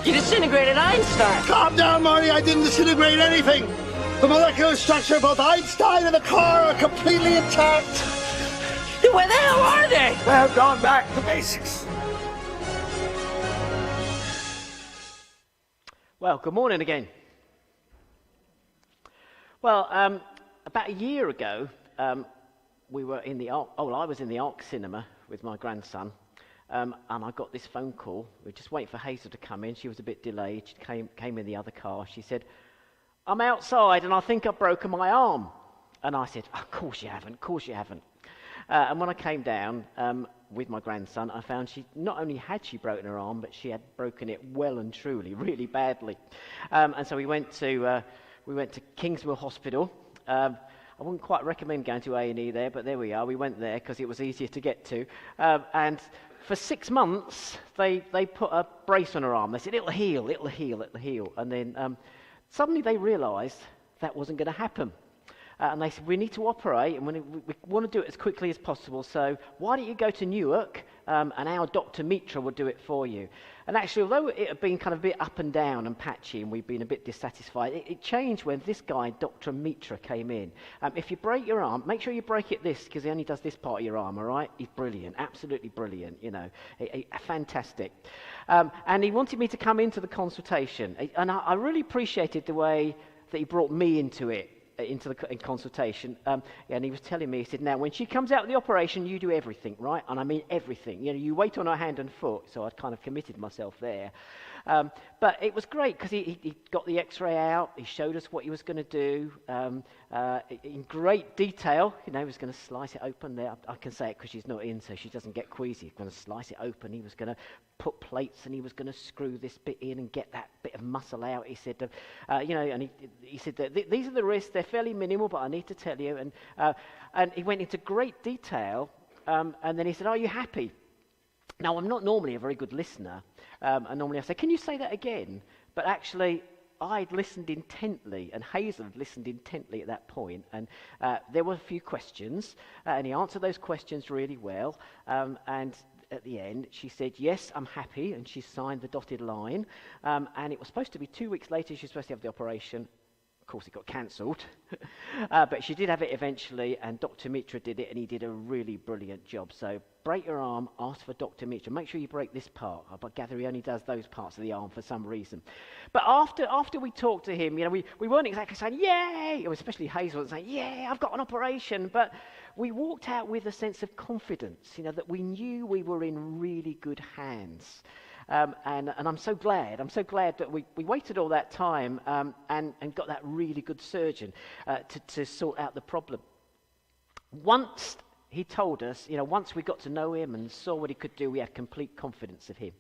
You disintegrated Einstein. Calm down, Marty. I didn't disintegrate anything. The molecular structure of both Einstein and the car are completely intact. Where the hell are they? They've gone back to basics. Well, good morning again. Well, about a year ago, we were in the Arc. I was in the Arc cinema with my grandson, and I got this phone call. We were just waiting for Hazel to come in. She was a bit delayed. She came in the other car. She said, "I'm outside, and I think I've broken my arm." And I said, "Of course you haven't. Of course you haven't." And when I came down with my grandson, I found she not only had she broken her arm, but she had broken it well and truly, really badly. And so we went to Kingsmill Hospital. I wouldn't quite recommend going to A&E there, but there we are. We went there because it was easier to get to. And for 6 months, they put a brace on her arm. They said, it'll heal, it'll heal, it'll heal. And then suddenly they realised that wasn't going to happen. And they said, we need to operate, and we want to do it as quickly as possible, so why don't you go to Newark, and our Dr. Mitra will do it for you. And actually, although it had been kind of a bit up and down and patchy, and we'd been a bit dissatisfied, it changed when this guy, Dr. Mitra, came in. If you break your arm, make sure you break it because he only does this part of your arm, all right? He's brilliant, absolutely brilliant, you know, fantastic. And he wanted me to come into the consultation, and I really appreciated the way that he brought me into it. Into the consultation, and he was telling me, he said, now when she comes out of the operation, you do everything, right? And I mean everything. You know, you wait on her hand and foot. So I'd kind of committed myself there. But it was great because he got the X-ray out. He showed us what he was going to do in great detail. You know, he was going to slice it open there. I can say it because she's not in, so she doesn't get queasy. He's going to slice it open. He was going to put plates, and he was going to screw this bit in and get that bit of muscle out. He said, you know, and he said that these are the risks. They're fairly minimal, but I need to tell you. And he went into great detail. And then he said, "Are you happy?" Now, I'm not normally a very good listener, and normally I say, "Can you say that again?" But actually, I'd listened intently, and Hazel had listened intently at that point, and there were a few questions, and he answered those questions really well, and at the end, she said, "Yes, I'm happy," and she signed the dotted line, and it was supposed to be 2 weeks later she was supposed to have the operation. Of course, it got cancelled, but she did have it eventually, and Dr. Mitra did it, and he did a really brilliant job. So break your arm, ask for Dr. Mitra. Make sure you break this part. I gather he only does those parts of the arm for some reason. But after we talked to him, you know, we weren't exactly saying, "Yay!" Especially Hazel wasn't saying, "Yeah, I've got an operation." But we walked out with a sense of confidence, you know, that we knew we were in really good hands. And I'm so glad that we waited all that time and got that really good surgeon to sort out the problem. Once he told us, you know, once we got to know him and saw what he could do, we had complete confidence of him.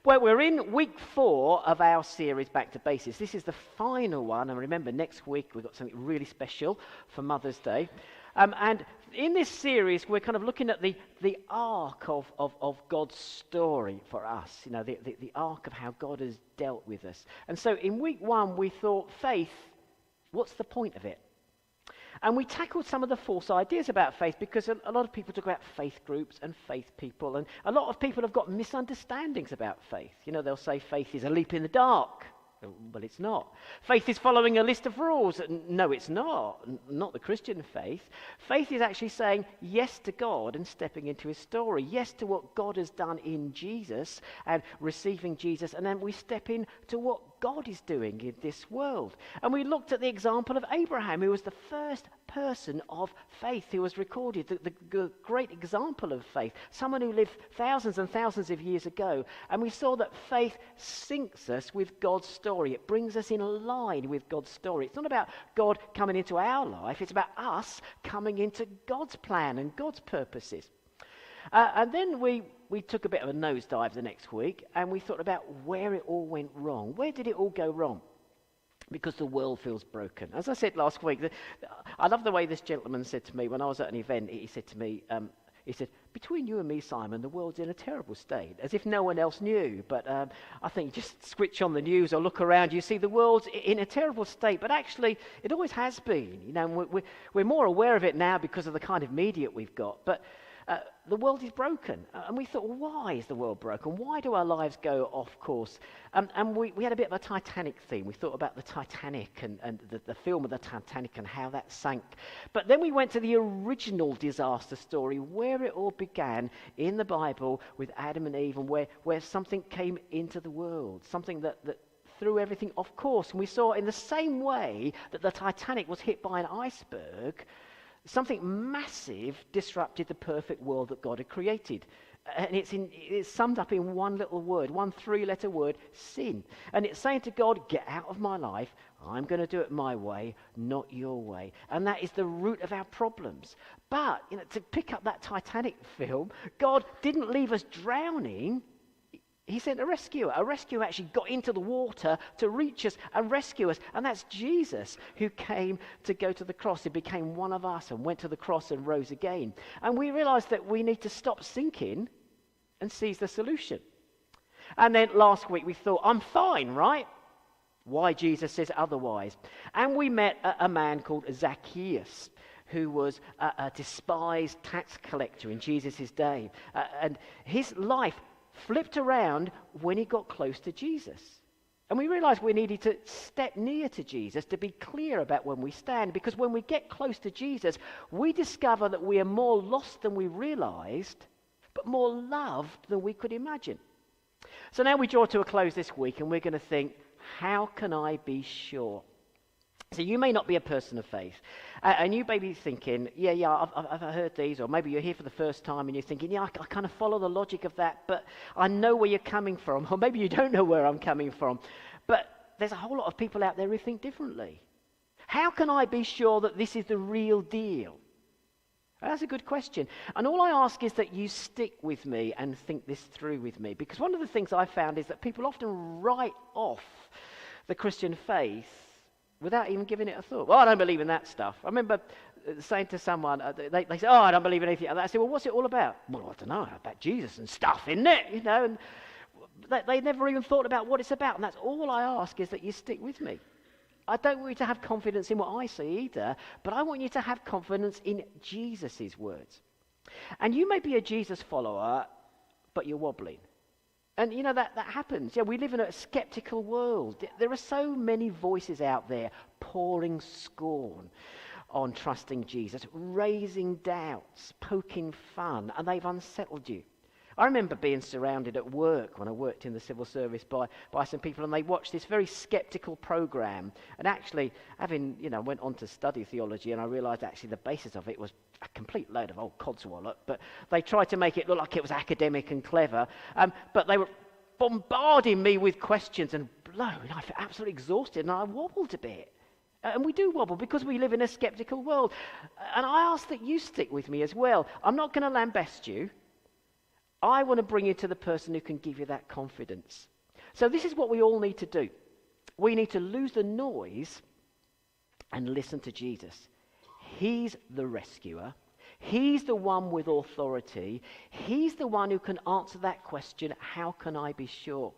Well, we're in week 4 of our series, Back to Basics. This is the final one, and remember, next week we've got something really special for Mother's Day. And in this series, we're kind of looking at the arc of God's story for us, you know, the arc of how God has dealt with us. And so in week 1, we thought, faith, what's the point of it? And we tackled some of the false ideas about faith, because a lot of people talk about faith groups and faith people, and a lot of people have got misunderstandings about faith. You know, they'll say faith is a leap in the dark. Well, it's not. Faith is following a list of rules. No, it's not. Not the Christian faith. Faith is actually saying yes to God and stepping into his story. Yes to what God has done in Jesus and receiving Jesus. And then we step into what God is doing in this world. And we looked at the example of Abraham, who was the first person of faith who was recorded, the great example of faith, someone who lived thousands and thousands of years ago. And we saw that faith syncs us with God's story. It brings us in line with God's story. It's not about God coming into our life. It's about us coming into God's plan and God's purposes. And then we took a bit of a nosedive the next week, and we thought about where it all went wrong. Where did it all go wrong? Because the world feels broken. As I said last week, I love the way this gentleman said to me when I was at an event. He said to me, he said, "Between you and me, Simon, the world's in a terrible state," as if no one else knew. But I think just switch on the news or look around, you see the world's in a terrible state. But actually, it always has been. You know, we're more aware of it now because of the kind of media we've got. But The world is broken. And we thought, well, why is the world broken? Why do our lives go off course? And we had a bit of a Titanic theme. We thought about the Titanic and the film of the Titanic and how that sank. But then we went to the original disaster story where it all began in the Bible with Adam and Eve, and where something came into the world, something that threw everything off course. And we saw in the same way that the Titanic was hit by an iceberg, something massive disrupted the perfect world that God had created. And it's summed up in one little word, one three-letter word, sin. And it's saying to God, get out of my life. I'm going to do it my way, not your way. And that is the root of our problems. But, to pick up that Titanic film, God didn't leave us drowning. He sent a rescuer. A rescuer actually got into the water to reach us and rescue us. And that's Jesus, who came to go to the cross. He became one of us and went to the cross and rose again. And we realized that we need to stop sinking and seize the solution. And then last week we thought, I'm fine, right? Why Jesus says otherwise. And we met a man called Zacchaeus, who was a despised tax collector in Jesus' day. And his life flipped around when he got close to Jesus. And we realized we needed to step near to Jesus to be clear about when we stand, because when we get close to Jesus, we discover that we are more lost than we realized, but more loved than we could imagine. So now we draw to a close this week, and we're going to think, how can I be sure? So you may not be a person of faith, and you may be thinking, I've heard these, or maybe you're here for the first time and you're thinking, I kind of follow the logic of that, but I know where you're coming from, or maybe you don't know where I'm coming from. But there's a whole lot of people out there who think differently. How can I be sure that this is the real deal? That's a good question. And all I ask is that you stick with me and think this through with me, because one of the things I found is that people often write off the Christian faith without even giving it a thought. Well, I don't believe in that stuff. I remember saying to someone, they say, I don't believe in anything. And I said, well, what's it all about? Well, I don't know, about Jesus and stuff, isn't it? And they never even thought about what it's about. And that's all I ask, is that you stick with me. I don't want you to have confidence in what I say either, but I want you to have confidence in Jesus' words. And you may be a Jesus follower, but you're wobbling. And that happens. We live in a skeptical world. There are so many voices out there pouring scorn on trusting Jesus, raising doubts, poking fun, and they've unsettled you. I remember being surrounded at work when I worked in the civil service by some people, and they watched this very skeptical program. And actually, having went on to study theology, and I realised actually the basis of it was a complete load of old codswallop. But they tried to make it look like it was academic and clever. But they were bombarding me with questions and blown. I felt absolutely exhausted, and I wobbled a bit. And we do wobble because we live in a skeptical world. And I ask that you stick with me as well. I'm not going to lambast you. I want to bring you to the person who can give you that confidence. So this is what we all need to do. We need to lose the noise and listen to Jesus. He's the rescuer. He's the one with authority. He's the one who can answer that question, how can I be sure?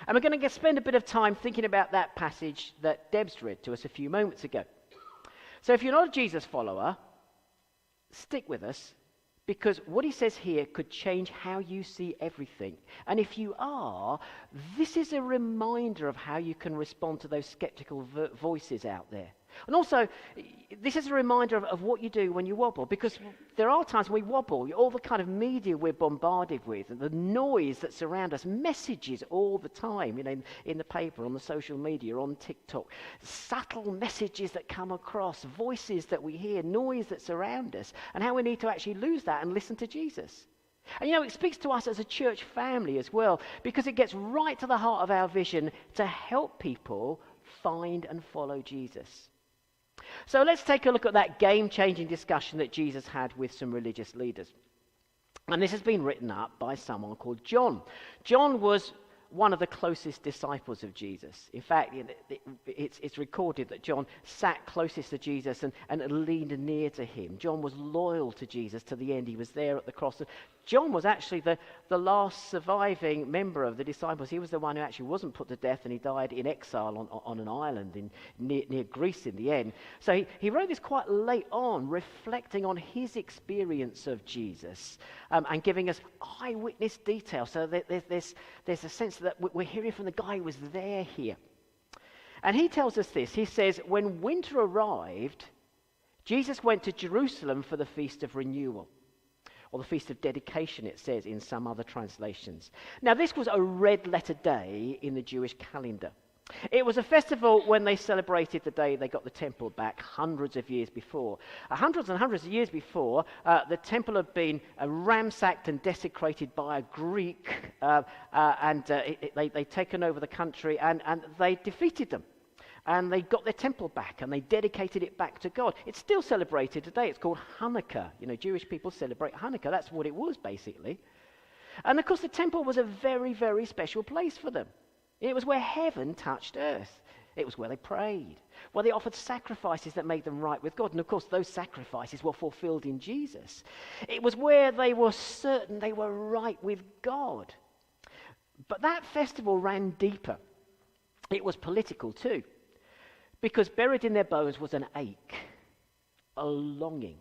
And we're going to spend a bit of time thinking about that passage that Deb's read to us a few moments ago. So if you're not a Jesus follower, stick with us, because what he says here could change how you see everything. And if you are, this is a reminder of how you can respond to those skeptical voices out there. And also, this is a reminder of what you do when you wobble, because there are times when we wobble. All the kind of media we're bombarded with, and the noise that surrounds us, messages all the time, in the paper, on the social media, on TikTok, subtle messages that come across, voices that we hear, noise that surround us, and how we need to actually lose that and listen to Jesus. And it speaks to us as a church family as well, because it gets right to the heart of our vision to help people find and follow Jesus. So let's take a look at that game-changing discussion that Jesus had with some religious leaders. And this has been written up by someone called John. John was one of the closest disciples of Jesus. In fact, it's recorded that John sat closest to Jesus and leaned near to him. John was loyal to Jesus to the end. He was there at the cross. John was actually the last surviving member of the disciples. He was the one who actually wasn't put to death, and he died in exile on an island near Greece in the end. So he wrote this quite late on, reflecting on his experience of Jesus and giving us eyewitness detail. So there's a sense that we're hearing from the guy who was there here. And he tells us this. He says, when winter arrived, Jesus went to Jerusalem for the Feast of Renewal, or the Feast of Dedication, it says in some other translations. Now, this was a red-letter day in the Jewish calendar. It was a festival when they celebrated the day they got the temple back hundreds of years before. Hundreds and hundreds of years before, the temple had been ransacked and desecrated by a Greek, they'd taken over the country, and they defeated them. And they got their temple back, and they dedicated it back to God. It's still celebrated today. It's called Hanukkah. You know, Jewish people celebrate Hanukkah. That's what it was, basically. And, of course, the temple was a very, very special place for them. It was where heaven touched earth. It was where they prayed, where they offered sacrifices that made them right with God. And, of course, those sacrifices were fulfilled in Jesus. It was where they were certain they were right with God. But that festival ran deeper. It was political, too. Because buried in their bones was an ache, a longing.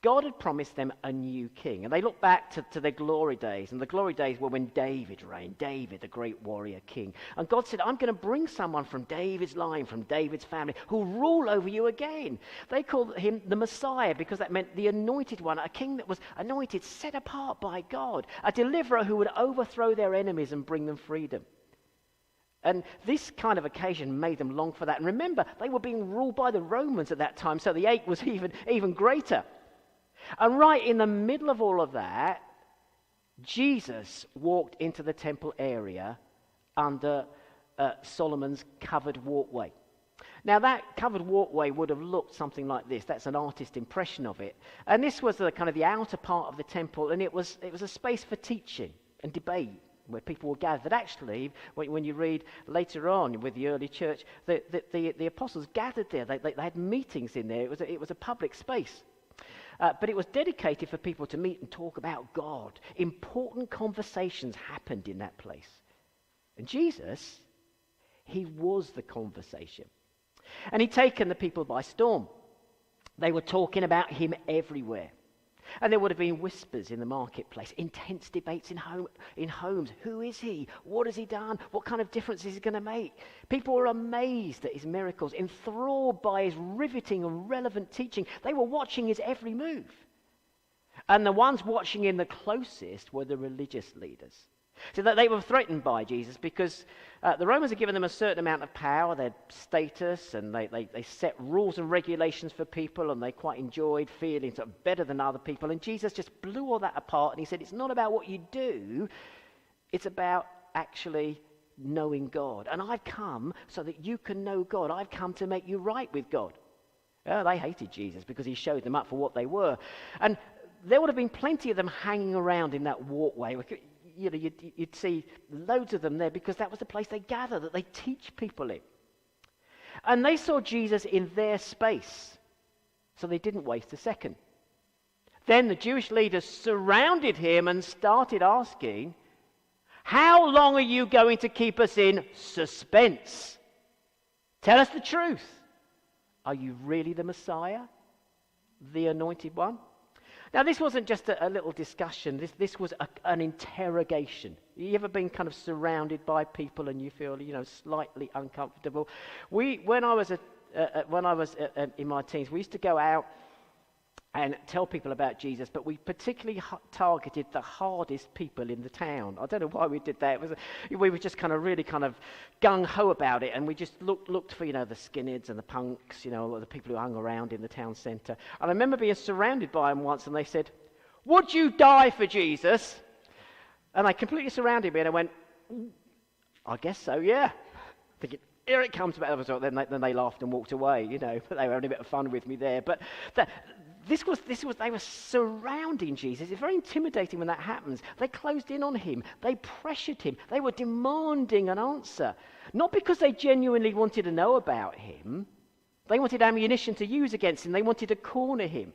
God had promised them a new king. And they looked back to their glory days. And the glory days were when David reigned, David, the great warrior king. And God said, I'm going to bring someone from David's line, from David's family, who'll rule over you again. They called him the Messiah because that meant the anointed one, a king that was anointed, set apart by God, a deliverer who would overthrow their enemies and bring them freedom. And this kind of occasion made them long for that. And remember, they were being ruled by the Romans at that time, so the ache was even greater. And right in the middle of all of that, Jesus walked into the temple area under Solomon's covered walkway. Now, that covered walkway would have looked something like this. That's an artist's impression of it. And this was the kind of the outer part of the temple, and it was a space for teaching and debate, where people were gathered. Actually, when you read later on with the early church, the apostles gathered there. They had meetings in there. It was a public space. But it was dedicated for people to meet and talk about God. Important conversations happened in that place. And Jesus, he was the conversation. And he'd taken the people by storm. They were talking about him everywhere. And there would have been whispers in the marketplace, intense debates in homes. Who is he? What has he done? What kind of difference is he going to make? People were amazed at his miracles, enthralled by his riveting and relevant teaching. They were watching his every move. And the ones watching him the closest were the religious leaders. So that they were threatened by Jesus because the Romans had given them a certain amount of power, their status, and they set rules and regulations for people, and they quite enjoyed feeling sort of better than other people. And Jesus just blew all that apart, and he said, it's not about what you do, it's about actually knowing God. And I've come so that you can know God. I've come to make you right with God. They hated Jesus because he showed them up for what they were. And there would have been plenty of them hanging around in that walkway. You know, you'd see loads of them there because that was the place they gather, that they teach people in. And they saw Jesus in their space, so they didn't waste a second. Then the Jewish leaders surrounded him and started asking, how long are you going to keep us in suspense? Tell us the truth. Are you really the Messiah, the anointed one? Now, this wasn't just a little discussion. This was an interrogation. You ever been kind of surrounded by people and you feel, slightly uncomfortable? When I was in my teens, we used to go out and tell people about Jesus, but we particularly targeted the hardest people in the town. I don't know why we did that. We were just really gung-ho about it, and we just looked for, the skinheads and the punks, the people who hung around in the town centre. And I remember being surrounded by them once, and they said, would you die for Jesus? And they completely surrounded me, and I went, I guess so, yeah. Thinking, here it comes. Then they laughed and walked away, but they were having a bit of fun with me there. But This was, they were surrounding Jesus. It's very intimidating when that happens. They closed in on him. They pressured him. They were demanding an answer. Not because they genuinely wanted to know about him. They wanted ammunition to use against him. They wanted to corner him.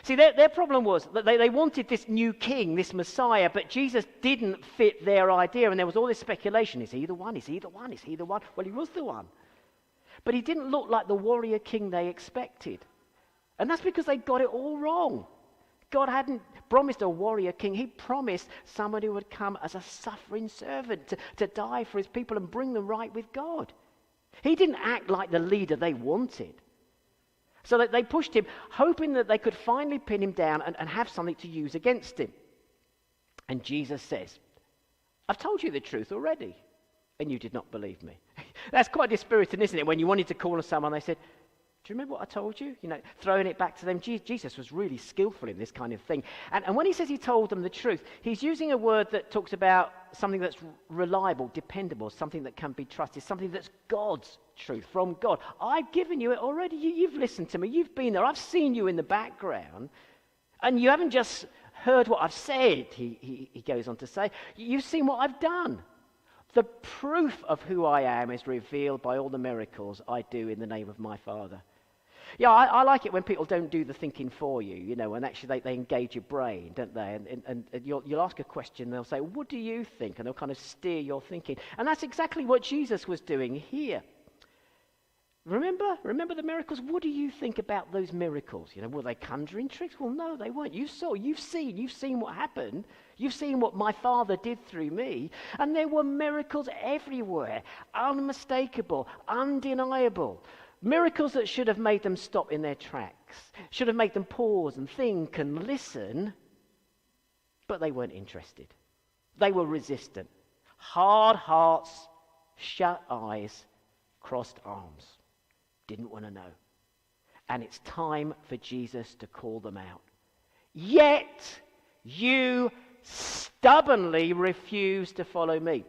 See, their problem was that they wanted this new king, this Messiah, but Jesus didn't fit their idea, and there was all this speculation. Is he the one? Is he the one? Is he the one? Well, he was the one. But he didn't look like the warrior king they expected. And that's because they got it all wrong. God hadn't promised a warrior king. He promised someone who would come as a suffering servant to die for his people and bring them right with God. He didn't act like the leader they wanted. So that they pushed him, hoping that they could finally pin him down and have something to use against him. And Jesus says, I've told you the truth already, and you did not believe me. That's quite dispiriting, isn't it? When you wanted to call on someone, they said, do you remember what I told you? You know, throwing it back to them. Jesus was really skillful in this kind of thing. And when he says he told them the truth, he's using a word that talks about something that's reliable, dependable, something that can be trusted, something that's God's truth, from God. I've given you it already. You've listened to me. You've been there. I've seen you in the background. And you haven't just heard what I've said, he goes on to say. You've seen what I've done. The proof of who I am is revealed by all the miracles I do in the name of my Father. Yeah, I like it when people don't do the thinking for you, you know, and actually they engage your brain, don't they? And you'll ask a question, they'll say, what do you think? And they'll kind of steer your thinking. And that's exactly what Jesus was doing here. Remember the miracles? What do you think about those miracles? You know, were they conjuring tricks? Well, no, they weren't. You've seen what happened. You've seen what my Father did through me. And there were miracles everywhere, unmistakable, undeniable. Miracles that should have made them stop in their tracks, should have made them pause and think and listen, but they weren't interested. They were resistant. Hard hearts, shut eyes, crossed arms. Didn't want to know. And it's time for Jesus to call them out. Yet you stubbornly refuse to follow me.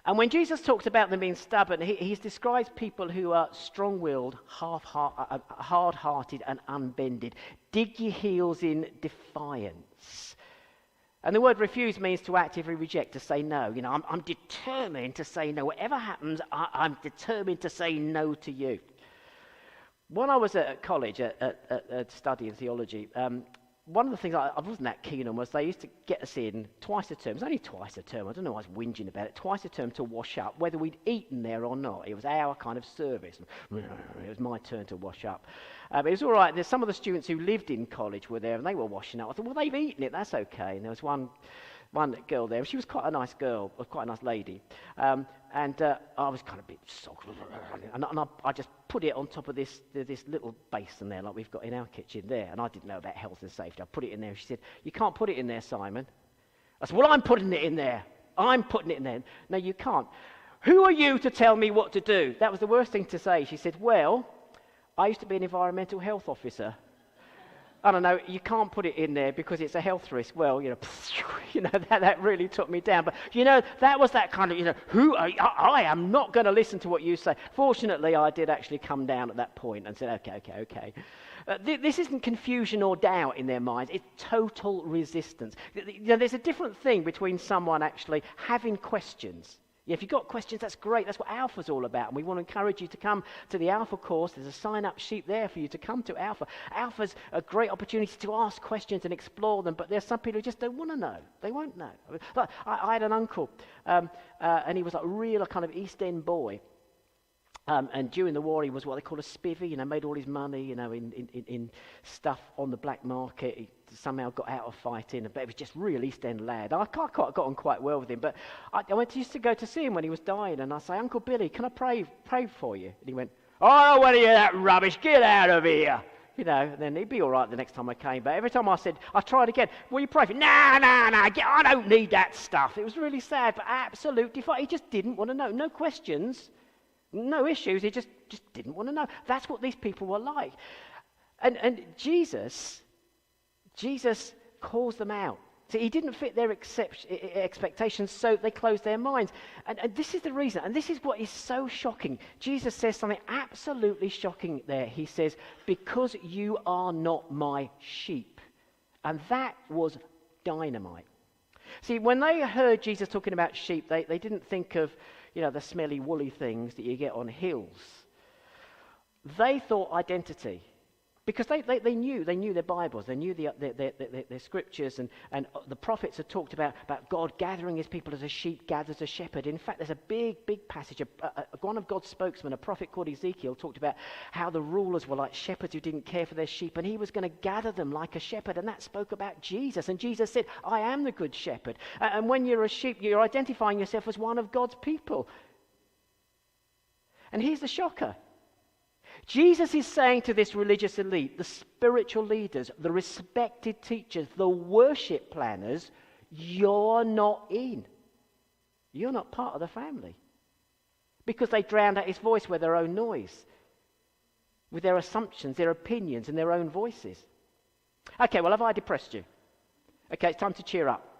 And when Jesus talks about them being stubborn, he describes people who are strong-willed, hard-hearted and unbended. Dig your heels in defiance. And the word refuse means to actively reject, to say no. You know, I'm determined to say no. Whatever happens, I'm determined to say no to you. When I was at college studying theology, one of the things I wasn't that keen on was they used to get us in twice a term. It was only twice a term. I don't know why I was whinging about it. Twice a term to wash up, whether we'd eaten there or not. It was our kind of service. It was my turn to wash up. It was all right. There's some of the students who lived in college were there, and they were washing up. I thought, well, they've eaten it. That's okay. And there was one girl there. She was quite a nice girl, quite a nice lady. And I was kind of a bit soaked. And I just put it on top of this little basin there, like we've got in our kitchen there. And I didn't know about health and safety. I put it in there. She said, you can't put it in there, Simon. I said, well, I'm putting it in there. I'm putting it in there. No, you can't. Who are you to tell me what to do? That was the worst thing to say. She said, well, I used to be an environmental health officer. I don't know, you can't put it in there because it's a health risk. Well, that really took me down. But, that was that kind of, who are you? I am not going to listen to what you say. Fortunately, I did actually come down at that point and said, okay. This isn't confusion or doubt in their minds. It's total resistance. There's a different thing between someone actually having questions. If you've got questions, that's great. That's what Alpha's all about. And we want to encourage you to come to the Alpha course. There's a sign-up sheet there for you to come to Alpha. Alpha's a great opportunity to ask questions and explore them, but there's some people who just don't want to know. They won't know. Like, I had an uncle, and he was like a real kind of East End boy. And during the war, he was what they call a spivvy, made all his money, in stuff on the black market. He somehow got out of fighting, but it was just real East End lad. I got on quite well with him, but I used to go to see him when he was dying, and I say, Uncle Billy, can I pray for you? And he went, oh, I don't want to hear that rubbish, get out of here. And then he'd be all right the next time I came, but every time I tried again, will you pray for me? No, I don't need that stuff. It was really sad, but absolute defiance. He just didn't want to know. No questions. No issues, he just didn't want to know. That's what these people were like. And Jesus calls them out. See, he didn't fit their expectations, so they closed their minds. And this is the reason, and this is what is so shocking. Jesus says something absolutely shocking there. He says, because you are not my sheep. And that was dynamite. See, when they heard Jesus talking about sheep, they didn't think of the smelly, woolly things that you get on hills. They thought identity. Because they knew their Bibles, they knew their scriptures, and the prophets had talked about God gathering his people as a sheep gathers a shepherd. In fact, there's a big passage. One of God's spokesmen, a prophet called Ezekiel, talked about how the rulers were like shepherds who didn't care for their sheep, and he was going to gather them like a shepherd, and that spoke about Jesus. And Jesus said, I am the good shepherd. And when you're a sheep, you're identifying yourself as one of God's people. And here's the shocker. Jesus is saying to this religious elite, the spiritual leaders, the respected teachers, the worship planners, you're not in. You're not part of the family. Because they drowned out his voice with their own noise, with their assumptions, their opinions, and their own voices. Okay, well, have I depressed you? Okay, it's time to cheer up.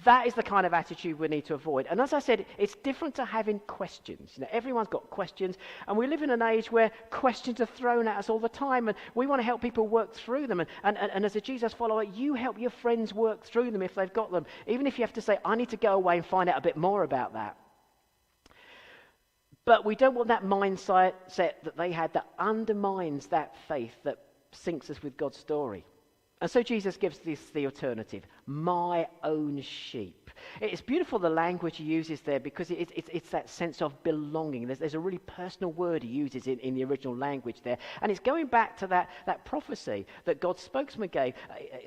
That is the kind of attitude we need to avoid. And as I said, it's different to having questions. You know, everyone's got questions, and we live in an age where questions are thrown at us all the time, and we want to help people work through them. And as a Jesus follower, you help your friends work through them if they've got them, even if you have to say, I need to go away and find out a bit more about that. But we don't want that mindset that they had that undermines that faith that sinks us with God's story. And so Jesus gives this the alternative, my own sheep. It's beautiful the language he uses there because it's that sense of belonging. There's a really personal word he uses in the original language there. And it's going back to that prophecy that God's spokesman gave,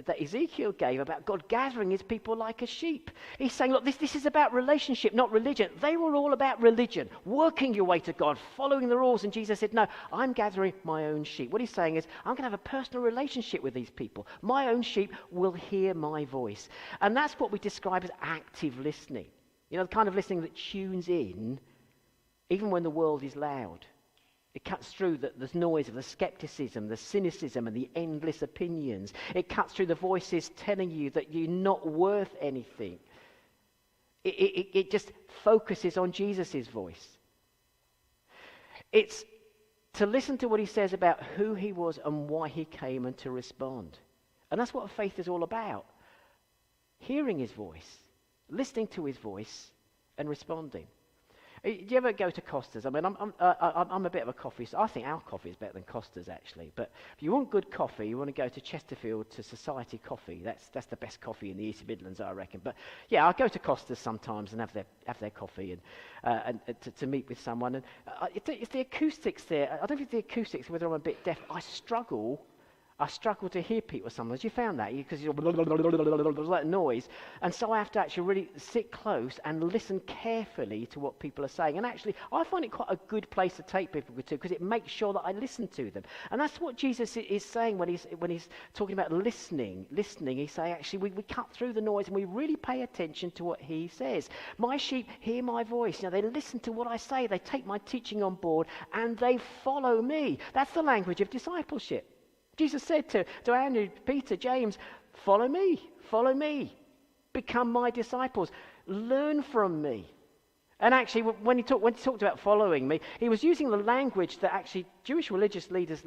that Ezekiel gave about God gathering his people like a sheep. He's saying, look, this is about relationship, not religion. They were all about religion, working your way to God, following the rules. And Jesus said, no, I'm gathering my own sheep. What he's saying is, I'm going to have a personal relationship with these people. My own sheep will hear my voice. And that's what we describe as active listening. You know, the kind of listening that tunes in even when the world is loud. It cuts through the noise of the skepticism, the cynicism, and the endless opinions. It cuts through the voices telling you that you're not worth anything. It just focuses on Jesus' voice. It's to listen to what he says about who he was and why he came and to respond. And that's what faith is all about. Hearing his voice, listening to his voice, and responding. Do you ever go to Costa's? I mean, I'm a bit of a coffee. I think our coffee is better than Costa's, actually. But if you want good coffee, you want to go to Chesterfield to Society Coffee. That's the best coffee in the East Midlands, I reckon. But yeah, I go to Costa's sometimes and have their coffee and to meet with someone. And it's the acoustics there. I don't think the acoustics, whether I'm a bit deaf, I struggle to hear people sometimes. You found that? Because you're that noise. And so I have to actually really sit close and listen carefully to what people are saying. And actually, I find it quite a good place to take people to because it makes sure that I listen to them. And that's what Jesus is saying when he's talking about listening. He's saying, actually, we cut through the noise and we really pay attention to what he says. My sheep hear my voice. You know, they listen to what I say. They take my teaching on board and they follow me. That's the language of discipleship. Jesus said to Andrew, Peter, James, follow me, become my disciples, learn from me. And actually, when he talked about following me, he was using the language that actually Jewish religious leaders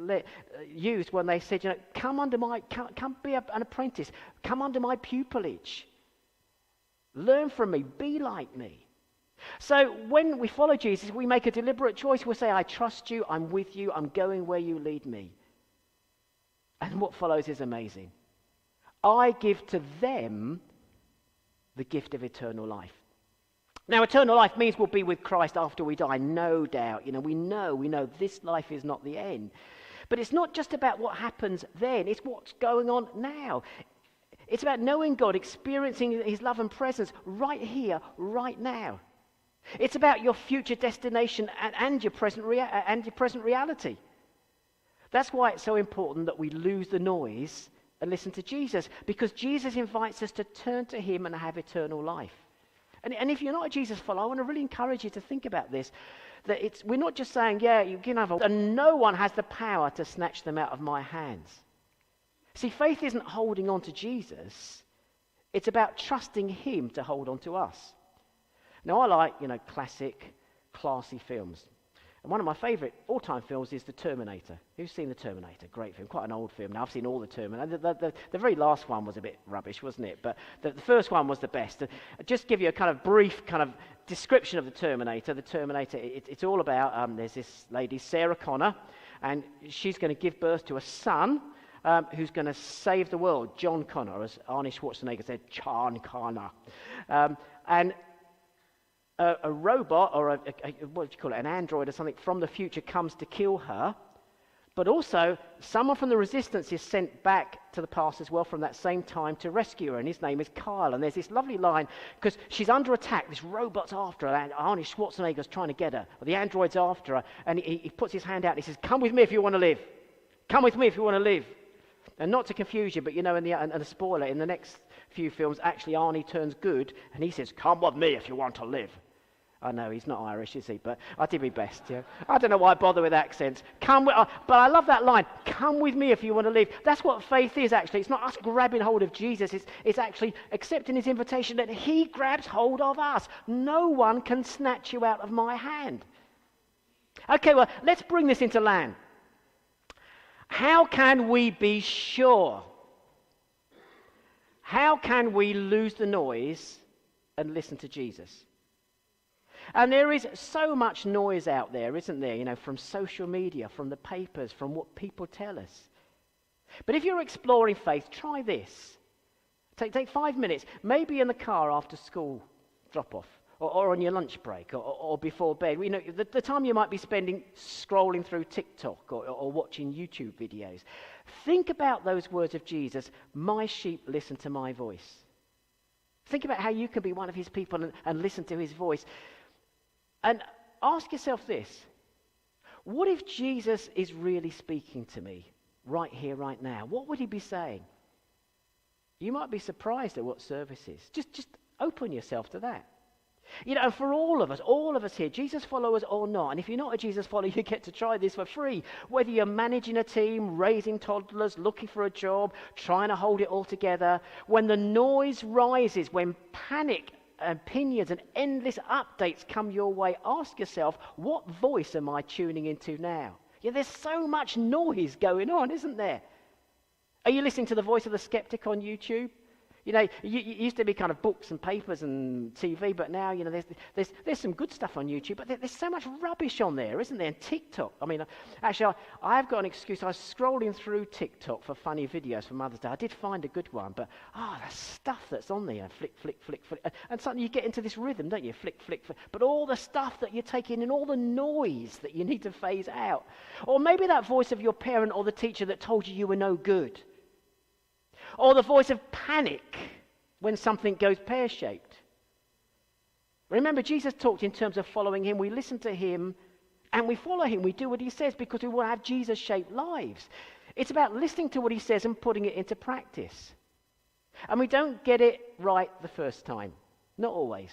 used when they said, you know, come be an apprentice, come under my pupillage, learn from me, be like me. So when we follow Jesus, we make a deliberate choice. We'll say, I trust you, I'm with you, I'm going where you lead me. And what follows is amazing. I give to them the gift of eternal life. Now, eternal life means we'll be with Christ after we die, no doubt. You know, we know this life is not the end. But it's not just about what happens then, it's what's going on now. It's about knowing God, experiencing his love and presence right here, right now. It's about your future destination and your present reality. That's why it's so important that we lose the noise and listen to Jesus, because Jesus invites us to turn to him and have eternal life. And if you're not a Jesus follower, I want to really encourage you to think about this, that we're not just saying, yeah, you can have and no one has the power to snatch them out of my hands. See, faith isn't holding on to Jesus. It's about trusting him to hold on to us. Now, I like, classic, classy films. And one of my favourite all-time films is The Terminator. Who's seen The Terminator? Great film, quite an old film. Now, I've seen all the Terminator. The very last one was a bit rubbish, wasn't it? But the first one was the best. And just give you a kind of brief kind of description of The Terminator. The Terminator, it's all about, there's this lady, Sarah Connor, and she's going to give birth to a son, who's going to save the world, John Connor, as Arnie Schwarzenegger said, John Connor. And a robot, or what do you call it, an android or something from the future comes to kill her. But also, someone from the Resistance is sent back to the past as well from that same time to rescue her, and his name is Kyle. And there's this lovely line, because she's under attack, this robot's after her, and Arnie Schwarzenegger's trying to get her, or the android's after her, and he puts his hand out and he says, "Come with me if you want to live. Come with me if you want to live." And not to confuse you, but you know, and a spoiler, in the next few films, actually Arnie turns good, and he says, "Come with me if you want to live." I know, he's not Irish, is he? But I did my best, yeah. I don't know why I bother with accents. But I love that line, "Come with me if you want to live." That's what faith is, actually. It's not us grabbing hold of Jesus. It's actually accepting his invitation that he grabs hold of us. No one can snatch you out of my hand. Okay, well, let's bring this into land. How can we be sure? How can we lose the noise and listen to Jesus? And there is so much noise out there, isn't there? You know, from social media, from the papers, from what people tell us. But if you're exploring faith, try this. Take 5 minutes, maybe in the car after school drop-off, or on your lunch break, or before bed. You know, the time you might be spending scrolling through TikTok or watching YouTube videos. Think about those words of Jesus, "My sheep listen to my voice." Think about how you can be one of his people and listen to his voice. And ask yourself this: what if Jesus is really speaking to me right here, right now? What would he be saying? You might be surprised at what service is. Just open yourself to that. You know, for all of us here, Jesus followers or not, and if you're not a Jesus follower, you get to try this for free. Whether you're managing a team, raising toddlers, looking for a job, trying to hold it all together, when the noise rises, when panic opinions and endless updates come your way, ask yourself, what voice am I tuning into now? Yeah, there's so much noise going on, isn't there? Are you listening to the voice of the skeptic on YouTube? You know, you used to be kind of books and papers and TV, but now, you know, there's some good stuff on YouTube, but there's so much rubbish on there, isn't there? And TikTok. I mean, actually, I've got an excuse. I was scrolling through TikTok for funny videos for Mother's Day. I did find a good one, but the stuff that's on there, flick, flick, flick, flick, and suddenly you get into this rhythm, don't you? Flick, flick, flick. But all the stuff that you're taking in, all the noise that you need to phase out. Or maybe that voice of your parent or the teacher that told you were no good. Or the voice of panic when something goes pear-shaped. Remember, Jesus talked in terms of following him. We listen to him and we follow him. We do what he says because we want to have Jesus-shaped lives. It's about listening to what he says and putting it into practice. And we don't get it right the first time. Not always.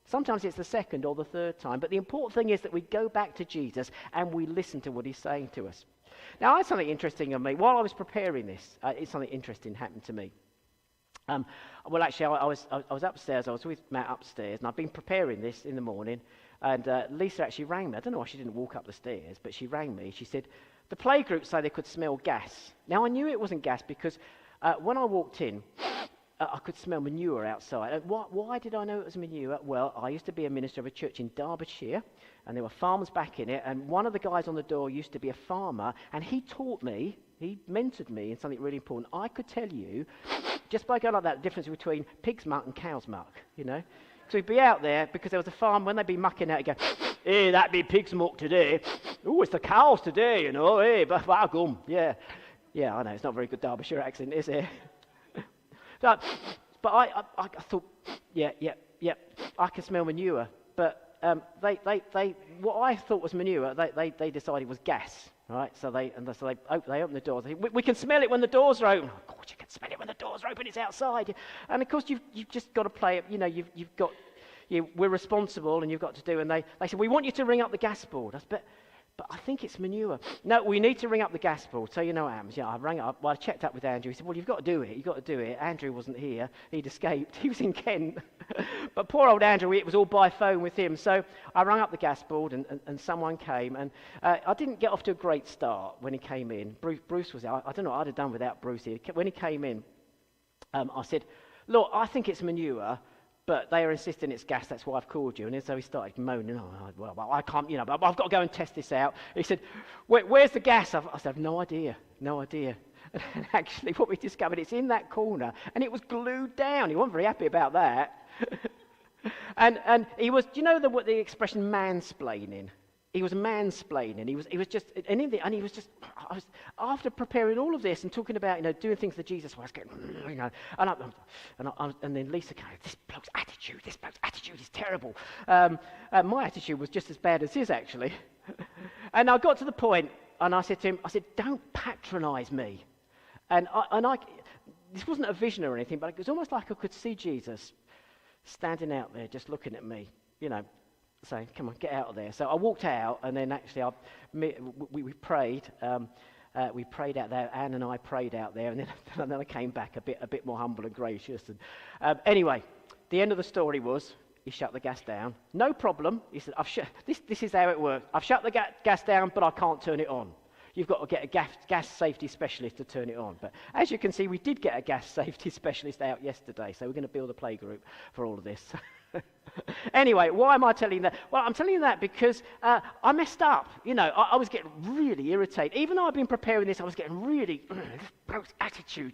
Sometimes it's the second or the third time. But the important thing is that we go back to Jesus and we listen to what he's saying to us. Now, I had something interesting on me. While I was preparing this, something interesting happened to me. Well, actually, I was upstairs. I was with Matt upstairs, and I've been preparing this in the morning. And Lisa actually rang me. I don't know why she didn't walk up the stairs, but she rang me. She said, the playgroup say they could smell gas. Now, I knew it wasn't gas because when I walked in, I could smell manure outside. Why did I know it was manure? Well, I used to be a minister of a church in Derbyshire, and there were farmers back in it, and one of the guys on the door used to be a farmer, and he taught me, he mentored me in something really important. I could tell you, just by going like that, the difference between pig's muck and cow's muck, you know. So we'd be out there, because there was a farm, when they'd be mucking out, he'd go, "Hey, that be pig's muck today. Oh, it's the cows today, you know. Hey, but gum, yeah." Yeah, I know, it's not a very good Derbyshire accent, is it? But I thought, yeah, I can smell manure. But they what I thought was manure, they decided was gas, right? So they opened the doors. We can smell it when the doors are open. Of course, you can smell it when the doors are open. It's outside. And of course, you've just got to play it. You know, you've got, we're responsible, and you've got to do. And they said, we want you to ring up the gas board. I said, but I think it's manure. No, we need to ring up the gas board. So you know what happens. Yeah, I rang up. Well, I checked up with Andrew. He said, well, you've got to do it. You've got to do it. Andrew wasn't here. He'd escaped. He was in Kent. But poor old Andrew, it was all by phone with him. So I rang up the gas board, and someone came. And I didn't get off to a great start when he came in. Bruce was there. I don't know what I'd have done without Bruce here. When he came in, I said, look, I think it's manure. But they are insisting it's gas, that's why I've called you. And so he started moaning, well, I can't, but I've got to go and test this out. He said, where's the gas? I said, I've no idea. And actually, what we discovered, it's in that corner, and it was glued down. He wasn't very happy about that. and he was, do you know what the expression mansplaining? He was mansplaining. He was just, and he was just. I was after preparing all of this and talking about, doing things that Jesus was getting, and then Lisa came. This bloke's attitude is terrible. My attitude was just as bad as his, actually. And I got to the point, and I said to him, "Don't patronise me." And I, this wasn't a vision or anything, but it was almost like I could see Jesus standing out there, just looking at me, saying, "Come on, get out of there." So I walked out, and then actually we prayed. We prayed out there. Anne and I prayed out there, and then I came back a bit more humble and gracious. And anyway, the end of the story was he shut the gas down. No problem. He said, this is how it works. I've shut the gas down, but I can't turn it on. You've got to get a gas safety specialist to turn it on. But as you can see, we did get a gas safety specialist out yesterday, so we're going to build a play group for all of this. Anyway, why am I telling you that? Well, I'm telling you that because I messed up. I was getting really irritated. Even though I've been preparing this, I was getting really attitude,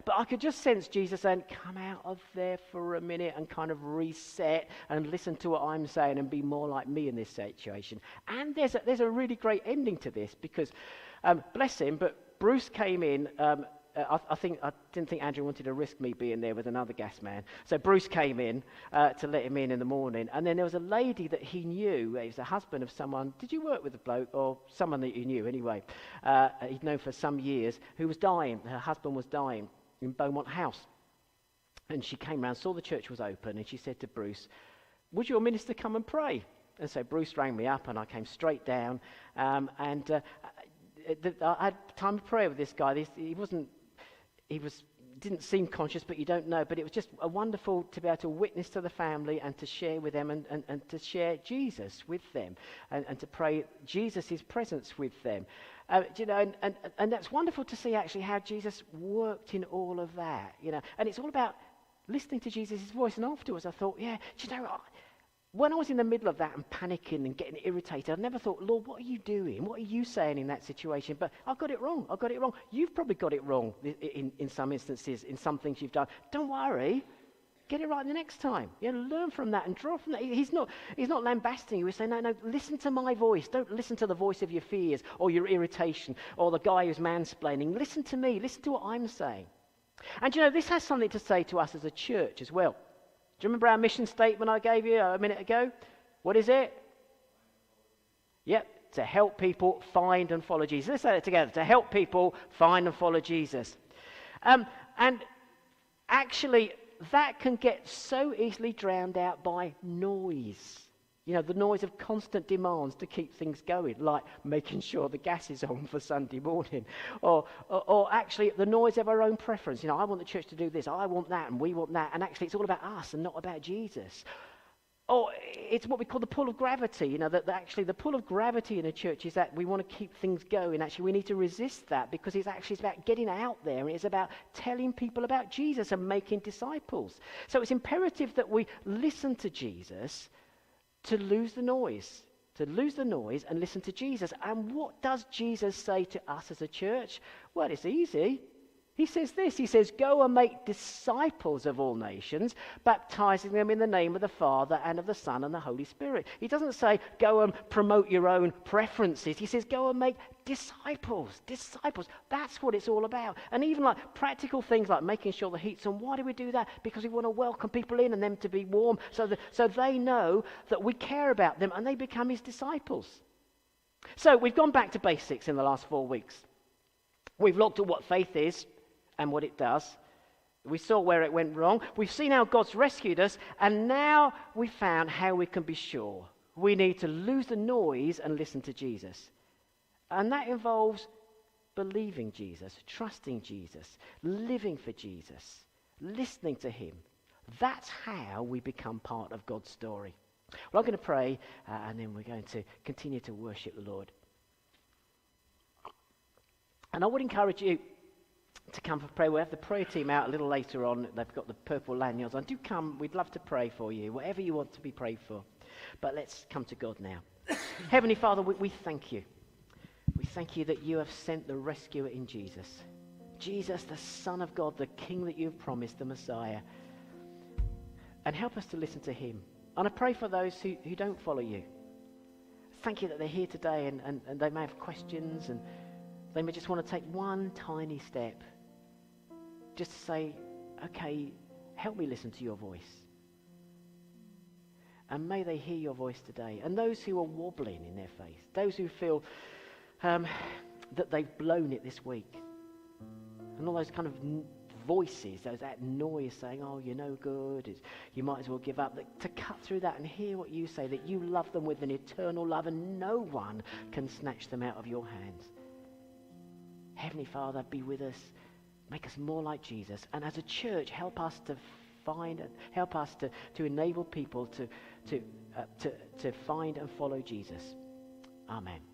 But I could just sense Jesus saying, "Come out of there for a minute and kind of reset and listen to what I'm saying and be more like me in this situation." And there's a really great ending to this because, bless him, but Bruce came in. I didn't think Andrew wanted to risk me being there with another gas man. So Bruce came in to let him in the morning. And then there was a lady that he knew. He was the husband of someone. Did you work with the bloke? Or someone that you knew anyway. He'd known for some years, who was dying. Her husband was dying in Beaumont House. And she came round, saw the church was open, and she said to Bruce, "Would your minister come and pray?" And so Bruce rang me up, and I came straight down. I had time of prayer with this guy. He didn't seem conscious, but you don't know. But it was just wonderful to be able to witness to the family and to share with them and to share Jesus with them and to pray Jesus' presence with them. And that's wonderful to see actually how Jesus worked in all of that. And it's all about listening to Jesus' voice. And afterwards I thought, when I was in the middle of that and panicking and getting irritated, I never thought, "Lord, what are you doing? What are you saying in that situation?" But I got it wrong. You've probably got it wrong in some instances, in some things you've done. Don't worry. Get it right the next time. Learn from that and draw from that. He's not lambasting you. He's saying, no, listen to my voice. Don't listen to the voice of your fears or your irritation or the guy who's mansplaining. Listen to me. Listen to what I'm saying. And this has something to say to us as a church as well. Do you remember our mission statement I gave you a minute ago? What is it? Yep, to help people find and follow Jesus. Let's say it together. To help people find and follow Jesus. And actually, that can get so easily drowned out by noise. The noise of constant demands to keep things going, like making sure the gas is on for Sunday morning, or actually the noise of our own preference. I want the church to do this, I want that, and we want that, and actually it's all about us and not about Jesus. Or it's what we call the pull of gravity. That actually the pull of gravity in a church is that we want to keep things going. Actually, we need to resist that because it's about getting out there, and it's about telling people about Jesus and making disciples. So it's imperative that we listen to Jesus to lose the noise and listen to Jesus. And what does Jesus say to us as a church? Well, it's easy. He says this. He says, "Go and make disciples of all nations, baptizing them in the name of the Father and of the Son and the Holy Spirit." He doesn't say, "Go and promote your own preferences." He says, "Go and make disciples." Disciples. That's what it's all about. And even like practical things like making sure the heat's on. Why do we do that? Because we want to welcome people in and them to be warm so they know that we care about them and they become his disciples. So we've gone back to basics in the last 4 weeks. We've looked at what faith is and what it does. We saw where it went wrong. We've seen how God's rescued us, and now we found how we can be sure. We need to lose the noise and listen to Jesus. And that involves believing Jesus, trusting Jesus, living for Jesus, listening to him. That's how we become part of God's story. Well, I'm going to pray, and then we're going to continue to worship the Lord. And I would encourage you to come for prayer. We'll have the prayer team out a little later on. They've got the purple lanyards on. Do come. We'd love to pray for you, whatever you want to be prayed for. But let's come to God now. Heavenly Father, we thank you. We thank you that you have sent the rescuer in Jesus. Jesus, the Son of God, the King that you've promised, the Messiah. And help us to listen to him. And I pray for those who don't follow you. Thank you that they're here today and they may have questions and they may just want to take one tiny step. Just to say, okay, help me listen to your voice. And may they hear your voice today. And those who are wobbling in their faith, those who feel that they've blown it this week, and all those kind of voices, that noise saying, oh, you're no good, you might as well give up, to cut through that and hear what you say, that you love them with an eternal love and no one can snatch them out of your hands. Heavenly Father, be with us, make us more like Jesus, and as a church, help us to find and help us to enable people to find and follow Jesus. Amen.